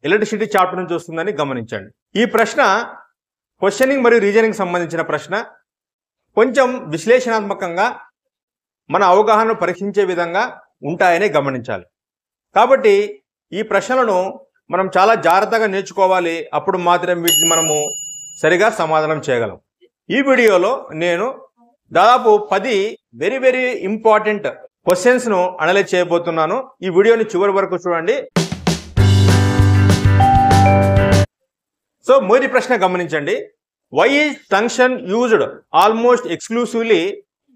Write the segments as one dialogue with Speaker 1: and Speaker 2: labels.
Speaker 1: Electricity chapter నుంచి వస్తుందని గమనించండి. ఈ ప్రశ్న క్వశ్చనింగ్ మరియు రీజనింగ్ సంబంధించిన ప్రశ్న. కొంచెం విశ్లేషణాత్మకంగా మన అవగాహనను పరీక్షించే విధంగా ఉంటాయని గమనించాలి. కాబట్టి ఈ ప్రశ్నలను మనం చాలా జాగ్రత్తగా నేర్చుకోవాలి. అప్పుడు మాత్రమే వీటిని మనము సరిగా సమాధానం చేయగలం. ఈ వీడియోలో నేను దాదాపు 10 వెరీ వెరీ ఇంపార్టెంట్ క్వశ్చన్స్ను అనలైజ్ చేయబోతున్నాను. ఈ వీడియోని చివరి వరకు చూడండి. సో మొదటి ప్రశ్న గమనించండి. Why is tungsten used almost exclusively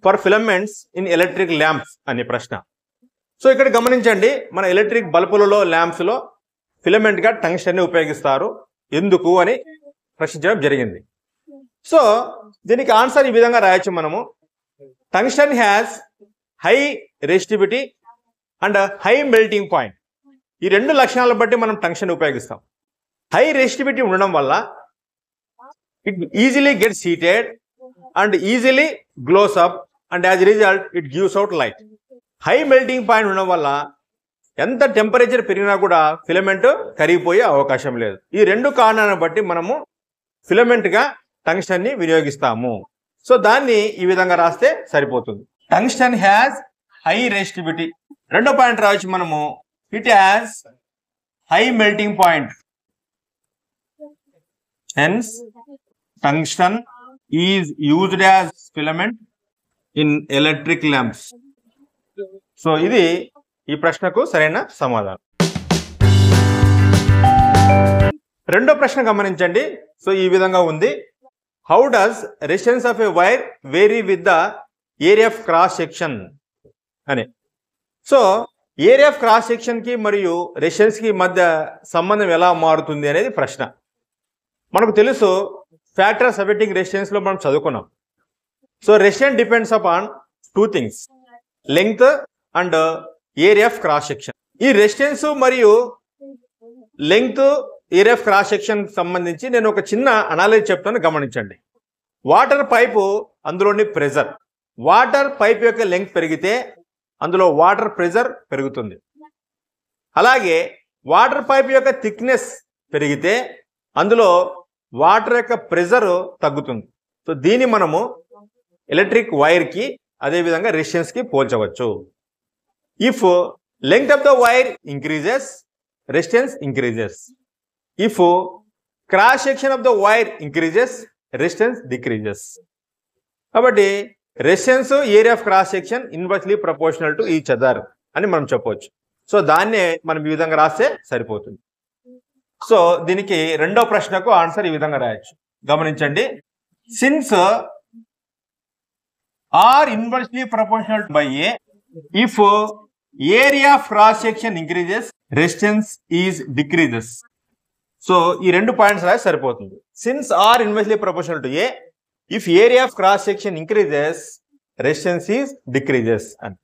Speaker 1: for filaments in electric lamps అనే ప్రశ్న. సో ఇక్కడ గమనించండి, మన ఎలక్ట్రిక్ బల్బులలో ల్యాంప్స్లో ఫిలమెంట్గా టంగ్స్టన్ని ఉపయోగిస్తారు. ఎందుకు అని ప్రశ్నించడం జరిగింది. సో దీనికి ఆన్సర్ ఈ విధంగా రాయొచ్చు మనము. Tungsten has high resistivity and high melting point. ఈ రెండు లక్షణాలను బట్టి మనం టంగ్స్టన్ ఉపయోగిస్తాం. హై రెసిస్టివిటీ ఉండడం వల్ల it easily gets heated and easily glows up and as result it gives out light. High melting point ఉండడం వల్ల ఎంత టెంపరేచర్ పెరిగినా కూడా ఫిలమెంట్ కరిగిపోయే అవకాశం లేదు. ఈ రెండు కారణాలను బట్టి మనము ఫిలమెంట్గా టంగ్స్టన్ని వినియోగిస్తాము. సో దాన్ని ఈ విధంగా రాస్తే సరిపోతుంది. Tungsten has high resistivity. రెండో పాయింట్ రావచ్చు మనము, it has high melting point. Hence tungsten is used as filament in electric lamps. So ఇది ఈ ప్రశ్నకు సరైన సమాధానం. రెండో ప్రశ్న గమనించండి. సో ఈ విధంగా ఉంది. How does resistance of a wire vary with the area of cross section అని. So area of cross section కి మరియు రెసిస్టెన్స్ కి మధ్య సంబంధం ఎలా మారుతుంది అనేది ప్రశ్న. మనకు తెలుసు, ఫ్యాక్టర్స్ అఫెక్టింగ్ రెసిస్టెన్స్ లో మనం చదువుకున్నాం. So resistance depends upon 2 things, length and area of cross section. ఈ రెసిస్టెన్స్ మరియు length, area of cross section సంబంధించి నేను ఒక చిన్న అనాలిసిస్ చెప్తాను, గమనించండి. వాటర్ పైపు, అందులోని ప్రెజర్. వాటర్ పైప్ యొక్క లెంగ్త్ పెరిగితే అందులో వాటర్ ప్రెజర్ పెరుగుతుంది. అలాగే వాటర్ పైప్ యొక్క థిక్నెస్ పెరిగితే అందులో వాటర్ యొక్క ప్రెజర్ తగ్గుతుంది. సో దీన్ని మనము ఎలక్ట్రిక్ వైర్కి అదేవిధంగా రెసిస్టెన్స్కి పోల్చవచ్చు. If length of the wire increases, resistance increases. If cross section of the wire increases, resistance decreases. కాబట్టి resistance, area of cross section inversely proportional to each other అని మనం చెప్పవచ్చు. సో దాన్నే మనం ఈ విధంగా రాస్తే సరిపోతుంది. సో దీనికి రెండో ప్రశ్నకు ఆన్సర్ ఈ విధంగా రాయొచ్చు. గమనించండి, since R inversely proportional by A, if area of cross section increases, resistance is decreases. So ఈ రెండు పాయింట్స్ రాసి సరిపోతుంది. Since R inversely proportional to A, if area of cross section increases, resistance is decreases అని.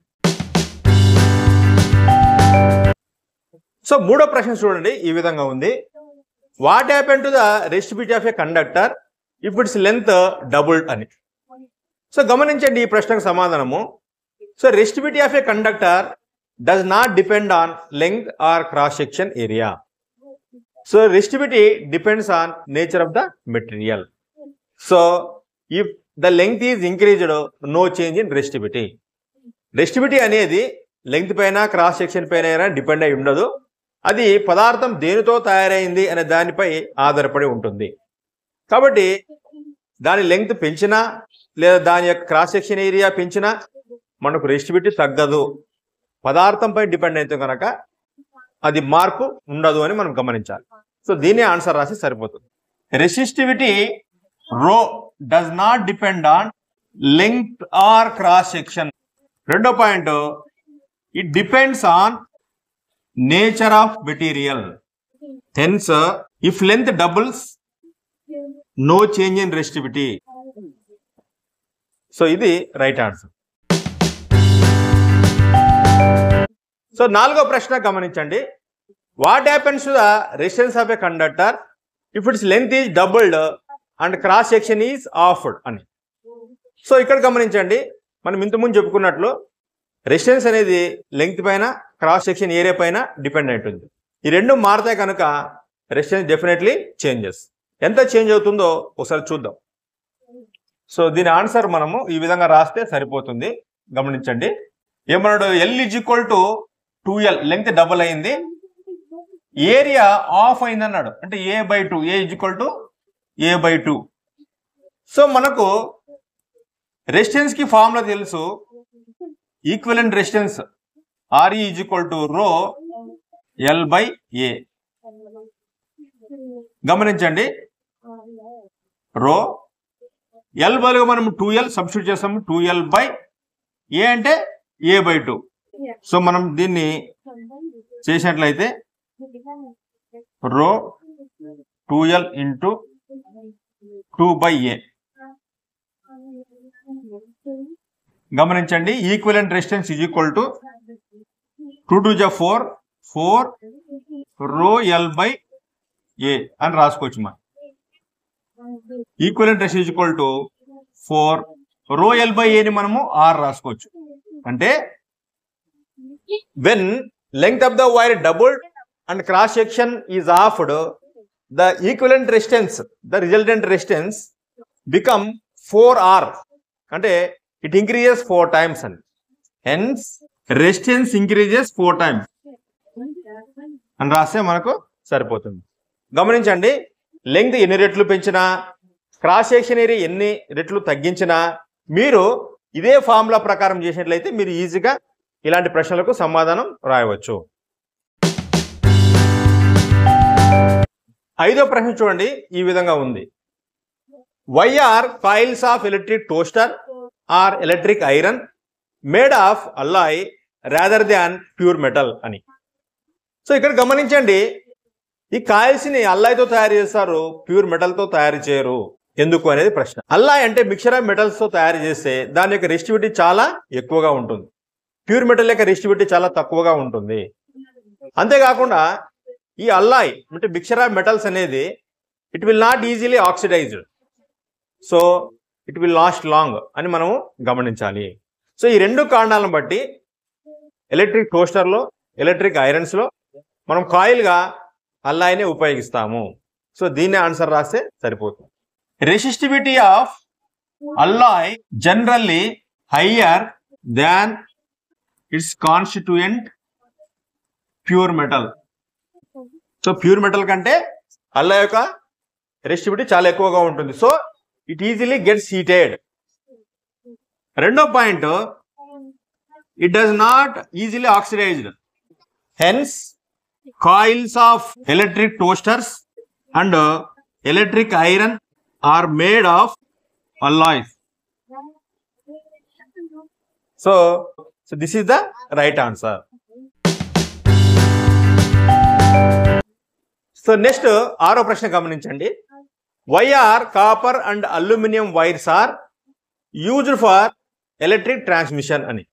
Speaker 1: So మూడో ప్రశ్న చూడండి, ఈ విధంగా ఉంది. What happen to the resistivity of a conductor if its length doubled అని. సో గమనించండి ఈ ప్రశ్నకు సమాధానము. So resistivity of a conductor does not depend on length or cross section area. So resistivity depends on nature of the material. So if the length is increased, no change in resistivity. Resistivity అనేది length పైన, cross section పైన depend అయి ఉండదు. అది పదార్థం దేనితో తయారైంది అనే దానిపై ఆధారపడి ఉంటుంది. కాబట్టి దాని లెంగ్త్ పెంచినా లేదా దాని యొక్క క్రాస్ సెక్షన్ ఏరియా పెంచినా మనకు రెసిస్టివిటీ తగ్గదు. పదార్థంపై డిపెండ్ అయితే కనుక అది మార్పు ఉండదు అని మనం గమనించాలి. సో దీని ఆన్సర్ రాసి సరిపోతుంది. Resistivity rho does not depend on length or cross section. రెండో point, it depends on nature of material. Hence if length doubles, no change in resistivity. So ఇది రైట్ ఆన్సర్. సో నాలుగో ప్రశ్న గమనించండి. What happens to the resistance of a conductor if its length is doubled and cross section is halved అని. So ఇక్కడ గమనించండి, మనం ఇంతకుముందు చెప్పుకున్నట్లు రెసిస్టెన్స్ అనేది లెంగ్త్ పైన, క్రాస్ సెక్షన్ ఏరియా పైన డిపెండ్ అయి ఉంటుంది. ఈ రెండు మారితే కనుక రెసిస్టెన్స్ డెఫినెట్లీ చేంజెస్. ఎంత చేంజ్ అవుతుందో ఒకసారి చూద్దాం. సో దీని ఆన్సర్ మనము ఈ విధంగా రాస్తే సరిపోతుంది. గమనించండి, ఏమన్నాడు, L = 2L, లెంగ్త్ డబుల్ అయింది, ఏరియా ఆఫ్ అయింది అన్నాడు, అంటే A/2, A = A/2. సో మనకు రెసిస్టెన్స్ కి ఫార్ములా తెలుసు, ఈక్వివలెంట్ రెసిస్టెన్స్ RE = ρ L/A. గమనించండి, రో L బదులుగా మనం 2L సబ్స్టిట్యూట్ చేస్తాము, 2L/A అంటే A/2. సో మనం దీన్ని చేసినట్లయితే రో 2L × 2/A. గమనించండి, ఈక్వివలెంట్ రెసిస్టెన్స్ = 2 2 × 4 4 రో L/A అని రాసుకోవచ్చు. మనం ఈక్వివలెంట్ రెసిస్టెన్స్ = 4 రో L/A ని మనము R రాసుకోవచ్చు. అంటే when length of the wire doubled and cross section is halved, the equivalent resistance, the resultant resistance become 4R. అంటే it increases 4 times, and hence resistance increases 4 times అని రాస్తే మనకు సరిపోతుంది. గమనించండి, లెంగ్త్ ఎన్ని రెట్లు పెంచినా, క్రాస్ సెక్షన్ ఏరియా ఎన్ని రెట్లు తగ్గించినా, మీరు ఇదే ఫార్ములా ప్రకారం చేసినట్లయితే మీరు ఈజీగా ఇలాంటి ప్రశ్నలకు సమాధానం రాయవచ్చు. 5వ ప్రశ్న చూడండి, ఈ విధంగా ఉంది. Why are coils of electric toaster or electric iron made of alloy rather than pure metal అని. సో ఇక్కడ గమనించండి, ఈ కాయిల్స్ ని అల్లాయ్తో తయారు చేస్తారు, ప్యూర్ మెటల్ తో తయారు చేయరు, ఎందుకు అనేది ప్రశ్న. అల్లాయ్ అంటే మిక్చర్ ఆఫ్ మెటల్స్ తో తయారు చేస్తే దాని యొక్క రెసిస్టివిటీ చాలా ఎక్కువగా ఉంటుంది, ప్యూర్ మెటల్ యొక్క రెసిస్టివిటీ చాలా తక్కువగా ఉంటుంది. అంతేకాకుండా ఈ అల్లాయ్ అంటే మిక్చర్ ఆఫ్ మెటల్స్ అనేది it will not easily oxidized, so it will last long అని మనము గమనించాలి. సో ఈ రెండు కారణాలను బట్టి ఎలక్ట్రిక్ టోస్టర్లో, ఎలక్ట్రిక్ ఐరన్స్లో మనం కాయిల్గా అల్లాయ్నే ఉపయోగిస్తాము. సో దీన్ని ఆన్సర్ రాస్తే సరిపోతుంది. Resistivity of alloy generally higher than its constituent pure metal. So pure metal కంటే అల్లాయ్ యొక్క రెసిస్టివిటీ చాలా ఎక్కువగా ఉంటుంది. So it easily gets heated. రెండో point, it does not easily oxidized. Hence coils of electric toasters and electric iron are made of alloys. So this is the right answer. So next, 6వ ప్రశ్న గమనించండి. Why are copper and aluminum wires are used for electric transmission అని.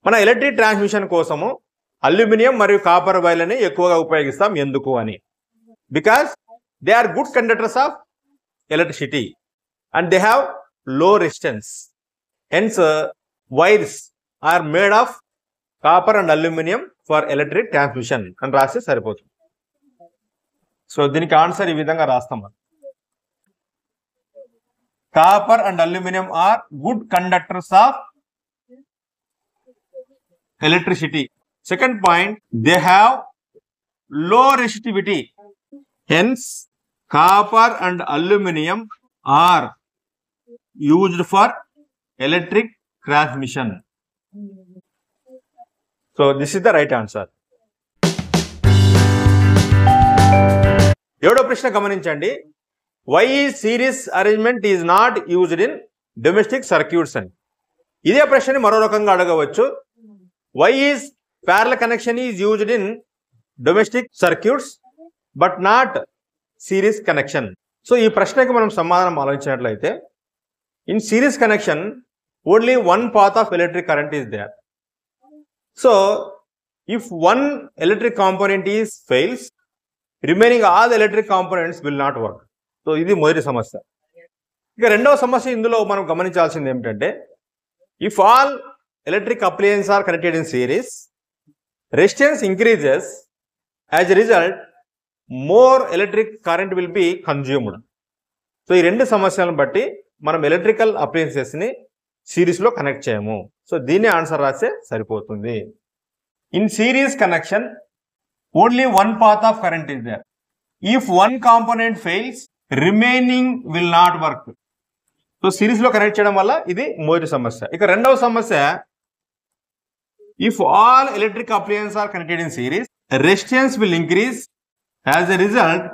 Speaker 1: మన electric transmission కోసము aluminium మరియు copper వైర్లని ఎక్కువగా ఉపయోగిస్తాం, ఎందుకు అని. Because they are good conductors of electricity and they have low resistance. Hence wires are made of copper and aluminium for electric transmission అని రాస్తే సరిపోతుంది. సో దీనికి ఆన్సర్ ఈ విధంగా రాస్తాం. Copper and aluminium are good conductors of electricity. Second point, they have low resistivity. Hence, copper and aluminum are used for electric transmission. So, this is the right answer. 7వ ప్రశ్న గమనించండి. Why is series arrangement is not used in domestic circuits అని. ఇదే ప్రశ్నని మరో రకంగా అడగవచ్చు. Why is parallel connection is used in domestic circuits but not series connection? So ఈ ప్రశ్నకి మనం సమాధానం ఆలోచించినట్లయితే, in series connection only one path of electric current is there. So if one electric component is fails, remaining all the electric components will not work. So ఇది మొదటి సమస్య. ఇక రెండవ సమస్య ఇందులో మనం గమనించాల్సింది ఏమిటంటే, if all electric appliances are connected in series, resistance increases. As a result, more electric current will be consumed. So ఈ రెండు సమస్యలను బట్టి మనం ఎలక్ట్రికల్ అప్లయన్సెస్ని సిరీస్లో కనెక్ట్ చేయము. సో దీన్ని ఆన్సర్ రాస్తే సరిపోతుంది. In series connection only one path of current is there. If one component fails remaining will not work. So సిరీస్లో కనెక్ట్ చేయడం వల్ల ఇది మొదటి సమస్య. ఇక రెండవ సమస్య, if all electric appliance are connected in series resistance will increase, as a result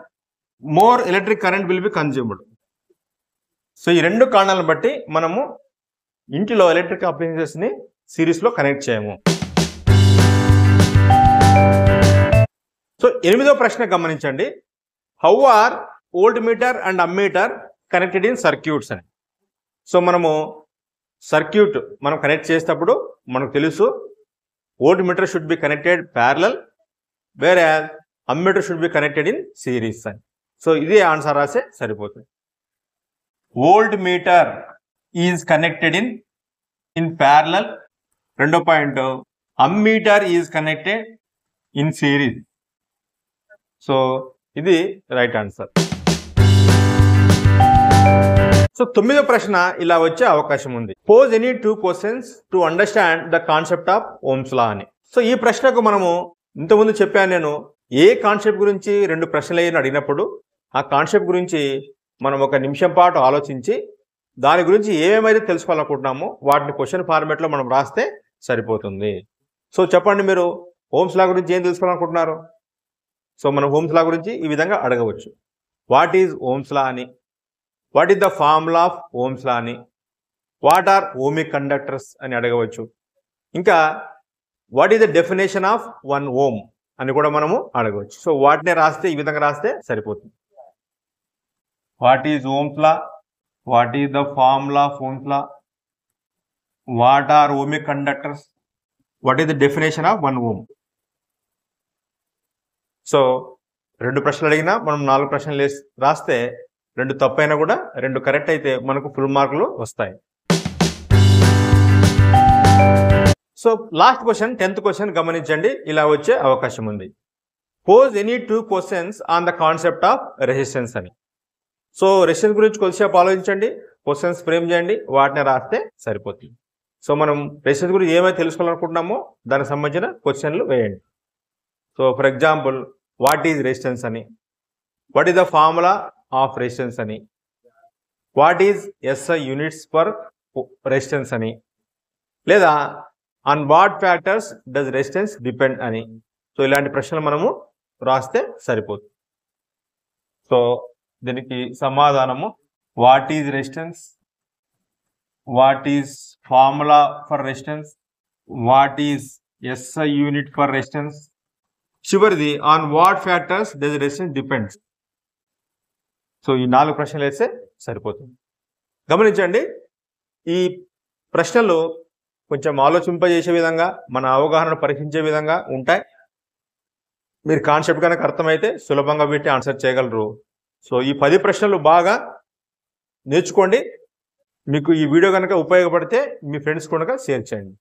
Speaker 1: more electric current will be consumed. So ఈ రెండు కారణాలను బట్టి మనము ఇంటిలో ఎలక్ట్రిక్ అప్లయన్సెస్ని సిరీస్లో కనెక్ట్ చేయము. సో 8వ ప్రశ్న గమనించండి. How are voltmeter and ammeter connected in circuits అని. సో మనము సర్క్యూట్ మనం కనెక్ట్ చేసేటప్పుడు మనకు తెలుసు voltmeter should be connected parallel, వేరే ammeter should be connected in series అని. సో ఇది ఆన్సర్ రాసే సరిపోతుంది. Voltmeter is connected in parallel. రెండో point, ammeter is connected in series. So ఇది రైట్ ఆన్సర్. సో 9వ ప్రశ్న ఇలా వచ్చే అవకాశం ఉంది. Pose any 2 questions to understand the concept of Ohm's law అని. సో ఈ ప్రశ్నకు మనము ఇంతకుముందు చెప్పాను నేను, ఏ కాన్సెప్ట్ గురించి 2 ప్రశ్నలు అడిగినప్పుడు ఆ కాన్సెప్ట్ గురించి మనం 1 నిమిషం పాటు ఆలోచించి దాని గురించి ఏమేమైతే తెలుసుకోవాలనుకుంటున్నామో వాటిని క్వశ్చన్ ఫార్మేట్లో మనం రాస్తే సరిపోతుంది. సో చెప్పండి, మీరు ఓమ్స్ లా గురించి ఏం తెలుసుకోవాలనుకుంటున్నారు? సో మనం ఓమ్స్ లా గురించి ఈ విధంగా అడగవచ్చు. వాట్ ఈజ్ ఓమ్స్ లా అని, what is the formula of Ohm's law అని, వాట్ ఆర్ ఓమిక్ కండక్టర్స్ అని అడగవచ్చు. ఇంకా what is the definition of 1 ohm అని కూడా మనము అడగవచ్చు. సో వాటినే రాస్తే ఈ విధంగా రాస్తే సరిపోతుంది. What is Ohm's law, what is the formula of Ohm's law, what are ohmic conductors, what is the definition of 1 ohm. So 2 ప్రశ్నలు అడిగినా మనం 4 ప్రశ్నలు రాస్తే 2 తప్పైనా కూడా 2 కరెక్ట్ అయితే మనకు ఫుల్ మార్కులు వస్తాయి. So last question 10th question గమనించండి, ఇలా వచ్చే అవకాశం ఉంది. Pose any 2 questions on the concept of resistance అని. సో రెసిస్టెన్స్ గురించి కొద్దిసేపు ఆలోచించండి, క్వశ్చన్స్ ఫ్రేమ్ చేయండి, వాటిని రాస్తే సరిపోతుంది. సో మనం రెసిస్టెన్స్ గురించి ఏమైతే తెలుసుకోవాలనుకుంటున్నామో దానికి సంబంధించిన క్వశ్చన్లు వేయండి. So for example, what is resistance అని, what is the formula of resistance అని, what is SI units for resistance అని, లేదా on what factors does resistance depend అని. సో ఇలాంటి ప్రశ్నలు మనము రాస్తే సరిపోతుంది. సో దీనికి సమాధానము what is resistance, what is formula for resistance, what is SI unit for resistance, చివరిది on what factors does resistance depends. So ఈ 4 ప్రశ్నలు వేస్తే సరిపోతుంది. గమనించండి, ఈ ప్రశ్నలు కొంచెం ఆలోచింపజేసే విధంగా, మన అవగాహనను పరీక్షించే విధంగా ఉంటాయి. మీరు కాన్సెప్ట్ కనుక అర్థమైతే సులభంగా పెట్టి ఆన్సర్ చేయగలరు. సో ఈ 10 ప్రశ్నలు బాగా నేర్చుకోండి. మీకు ఈ వీడియో కనుక ఉపయోగపడితే మీ ఫ్రెండ్స్ కూడా షేర్ చేయండి.